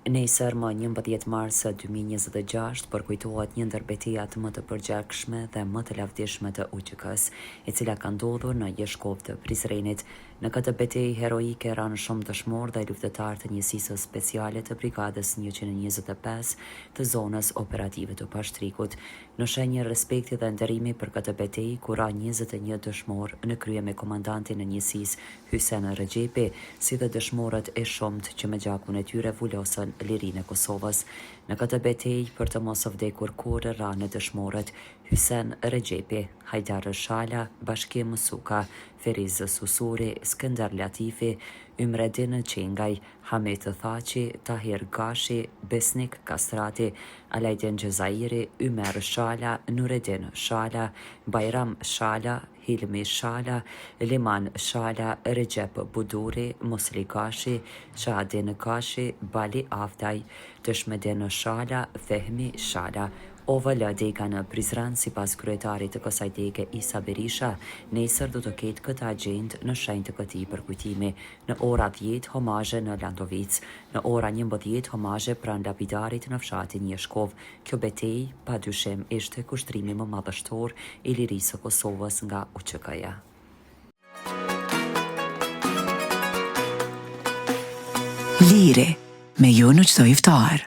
Nesër më 11 mars 2026 përkujtohet një ndër betejat më të përgjegjshme dhe më të lavdishme të UÇK-s, e cila ka ndodhur në Jeshkovë të Prizrenit. Në këtë betejë heroike ranë shumë dëshmorë dhe luftëtarë të njësisë speciale të brigadës 125 të zonës operative të Pashtrikut. Në shenjë respekti dhe nderimi për këtë betejë, ku ra 21 dëshmorë në krye me komandantin e njësisë Hysen Rexhepi, si dhe dëshmorët e shumtë që me gjakun e tyre vulosën lirinë e Kosovës. Në këtë betejë për të mos vdekur kurrë ranë dëshmorët Hysen Rexhepi, Hajdar Shala, Bashki Musuka, Feriz Susuri, Skënder Latifi, Ymredin Çengaj, Hamit Thaçi, Tahir Gashi, Besnik Kastrati, Alajdin Gjezairi, Ymer Shala, Nureddin Shala, Bajram Shala, Hilmi Shala, Liman Shala, Recep Buduri, Musli Gashi, Shahadin Gashi, Bali Aftaj, Dëshmedin Shala, Fehmi Shala. OVL dega në Prizren, sipas kryetarit të kësaj dege Isa Berisha, nesër do të ketë këtë agjend në shenjë të këtij përkujtimi. Në ora 10 homazhe në Landovic, në ora 11 homazhe pranë lapidarit në fshatin Jeshkov. Kjo betejë padyshim ishte kushtrimi më madhështor i lirisë së Kosovës nga UÇK-ja. Liri, me ju në çdo iftar.